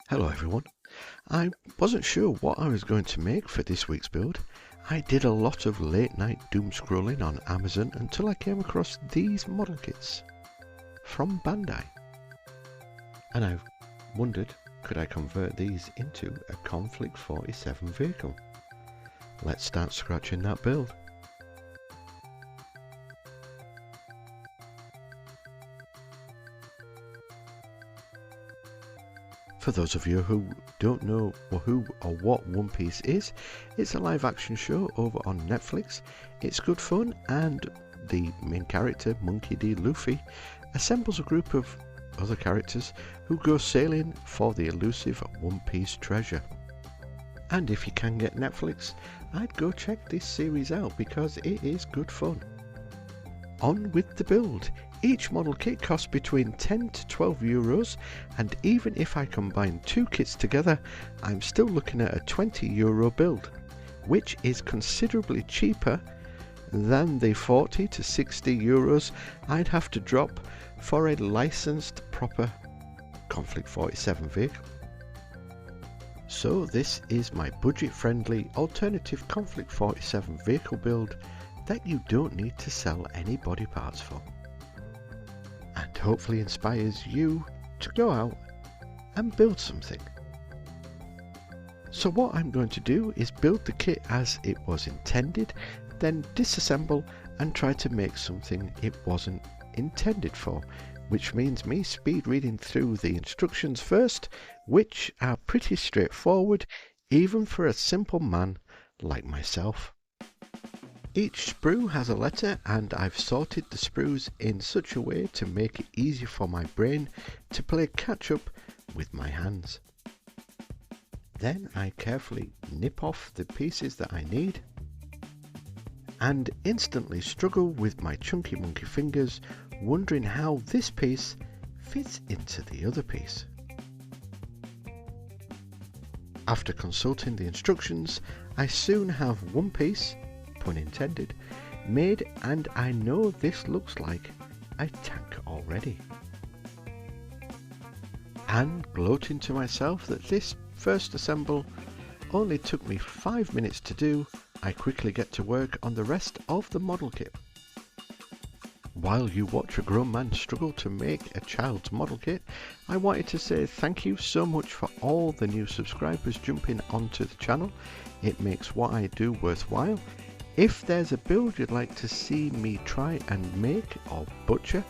Hello everyone. I wasn't sure what I was going to make for this week's build. I did a lot of late night doom scrolling on Amazon until I came across these model kits from Bandai. And I wondered, could I convert these into a KONFLIKT'47 vehicle? Let's start scratching that build. For those of you who don't know who or what One Piece is, it's a live action show over on Netflix. It's good fun, and the main character, Monkey D. Luffy, assembles a group of other characters who go sailing for the elusive One Piece treasure. And if you can get Netflix, I'd go check this series out because it is good fun. On with the build. Each model kit costs between 10 to 12 euros, and even if I combine two kits together, I'm still looking at a 20 euro build, which is considerably cheaper than the 40 to 60 euros I'd have to drop for a licensed proper KONFLIKT'47 vehicle. So this is my budget-friendly alternative KONFLIKT'47 vehicle build that you don't need to sell any body parts for, and hopefully inspires you to go out and build something. So what I'm going to do is build the kit as it was intended, then disassemble and try to make something it wasn't intended for, which means me speed reading through the instructions first, which are pretty straightforward even for a simple man like myself. Each sprue has a letter, and I've sorted the sprues in such a way to make it easy for my brain to play catch up with my hands. Then I carefully nip off the pieces that I need and instantly struggle with my chunky monkey fingers, wondering how this piece fits into the other piece. After consulting the instructions, I soon have one piece, pun intended, made, and I know this looks like a tank already. And gloating to myself that this first assemble only took me 5 minutes to do, I quickly get to work on the rest of the model kit. While you watch a grown man struggle to make a child's model kit, I wanted to say thank you so much for all the new subscribers jumping onto the channel. It makes what I do worthwhile. If there's a build you'd like to see me try and make or butcher,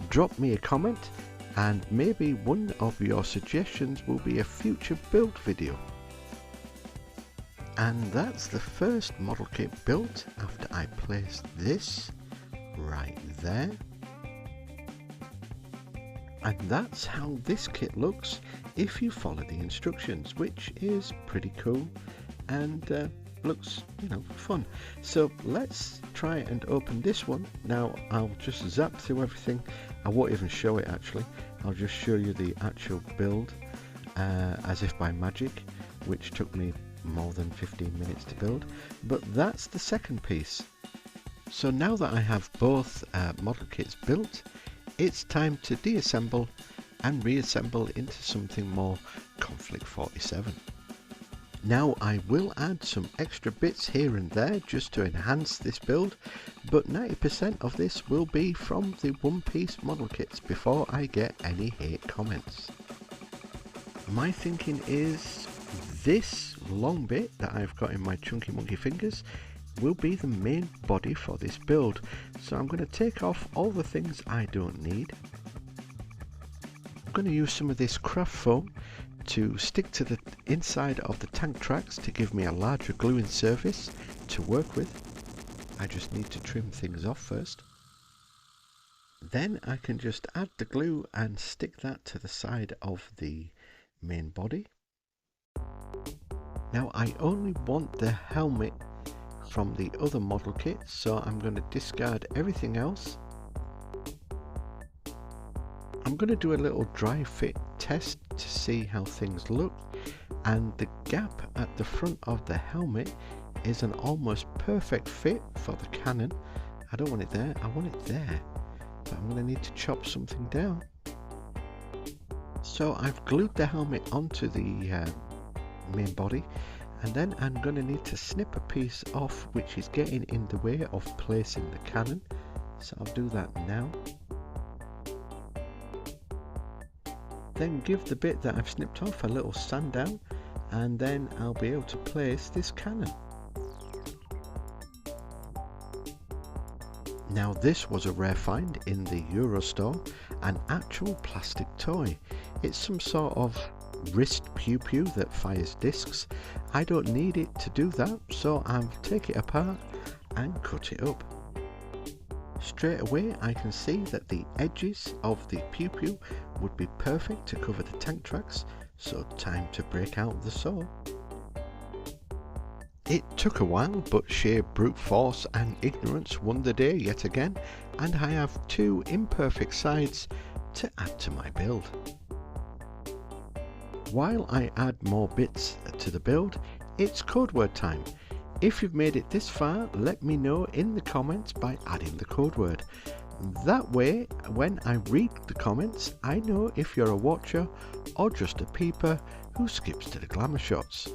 drop me a comment, and maybe one of your suggestions will be a future build video. And that's the first model kit built after I place this right there. And that's how this kit looks if you follow the instructions, which is pretty cool and looks, fun. So let's try and open this one. Now I'll just zap through everything. I won't even show it actually. I'll just show you the actual build as if by magic, which took me more than 15 minutes to build. But that's the second piece. So now that I have both model kits built, it's time to deassemble and reassemble into something more KONFLIKT'47. Now I will add some extra bits here and there just to enhance this build, but 90% of this will be from the One Piece model kits before I get any hate comments. My thinking is this long bit that I've got in my chunky monkey fingers will be the main body for this build, so I'm going to take off all the things I don't need. I'm going to use some of this craft foam to stick to the inside of the tank tracks to give me a larger gluing surface to work with. I just need to trim things off first. Then I can just add the glue and stick that to the side of the main body. Now I only want the helmet from the other model kit, so I'm going to discard everything else. I'm going to do a little dry fit test to see how things look, and the gap at the front of the helmet is an almost perfect fit for the cannon. I don't want it there, I want it there, but I'm going to need to chop something down. So I've glued the helmet onto the main body, and then I'm going to need to snip a piece off which is getting in the way of placing the cannon. So I'll do that now. Then give the bit that I've snipped off a little sand down, and then I'll be able to place this cannon. Now this was a rare find in the Euro store, an actual plastic toy. It's some sort of wrist pew pew that fires discs. I don't need it to do that, so I'll take it apart and cut it up. Straight away I can see that the edges of the pew pew would be perfect to cover the tank tracks, so time to break out the saw. It took a while, but sheer brute force and ignorance won the day yet again, and I have two imperfect sides to add to my build. While I add more bits to the build, it's code word time. If you've made it this far, let me know in the comments by adding the code word. That way, when I read the comments, I know if you're a watcher or just a peeper who skips to the glamour shots.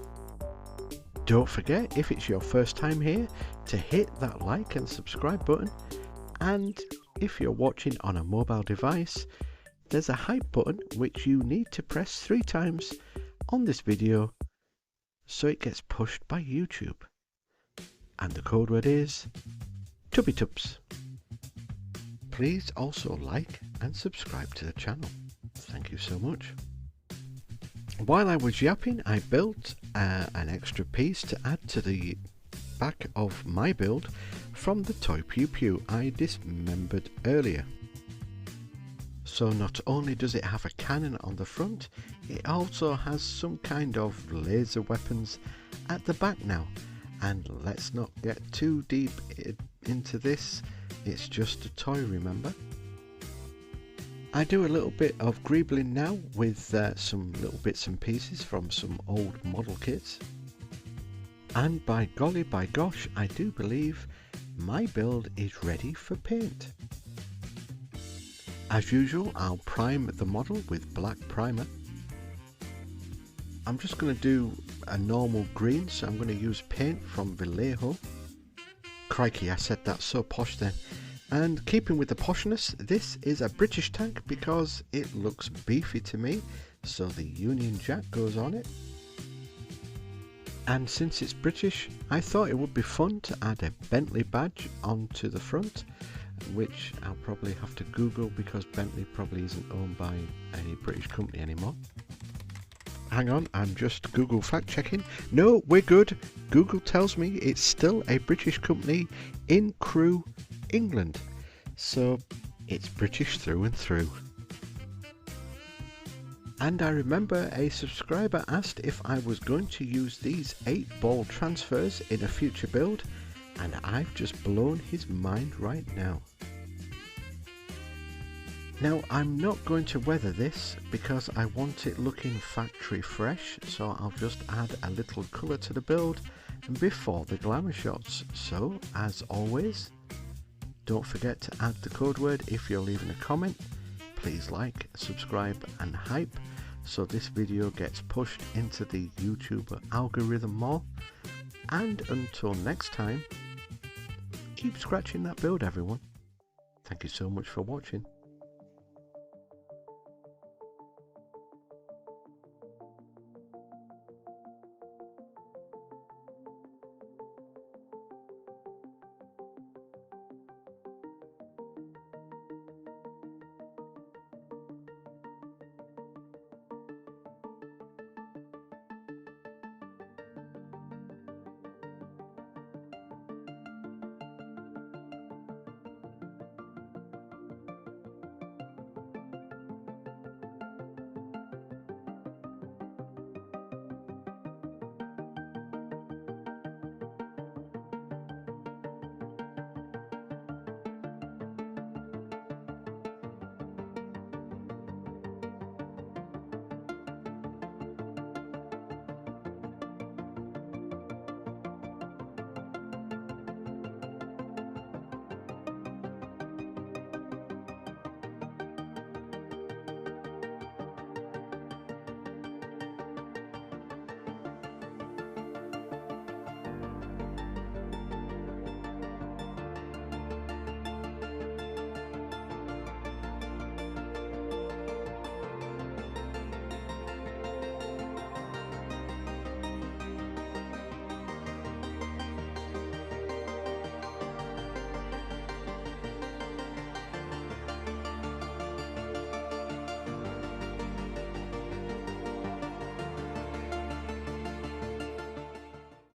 Don't forget, if it's your first time here, to hit that like and subscribe button, and if you're watching on a mobile device, there's a hype button which you need to press 3 times on this video so it gets pushed by YouTube. And the code word is TubbyTubs. Please also like and subscribe to the channel. Thank you so much. While I was yapping, I built an extra piece to add to the back of my build from the toy pew pew I dismembered earlier. So not only does it have a cannon on the front, it also has some kind of laser weapons at the back now. And let's not get too deep into this, it's just a toy, remember? I do a little bit of greebling now with some little bits and pieces from some old model kits. And by golly by gosh, I do believe my build is ready for paint. As usual, I'll prime the model with black primer. I'm just going to do a normal green, so I'm going to use paint from Vallejo. Crikey, I said that so posh then. And keeping with the poshness, this is a British tank because it looks beefy to me, so the Union Jack goes on it. And since it's British, I thought it would be fun to add a Bentley badge onto the front, which I'll probably have to Google because Bentley probably isn't owned by any British company anymore. Hang on, I'm just Google fact checking. No, we're good. Google tells me it's still a British company in Crewe, England. So it's British through and through. And I remember a subscriber asked if I was going to use these 8-ball transfers in a future build, and I've just blown his mind right now. Now I'm not going to weather this because I want it looking factory fresh, so I'll just add a little colour to the build before the glamour shots. So as always, don't forget to add the code word if you're leaving a comment. Please like, subscribe and hype so this video gets pushed into the YouTube algorithm more. And until next time, keep scratching that build everyone. Thank you so much for watching.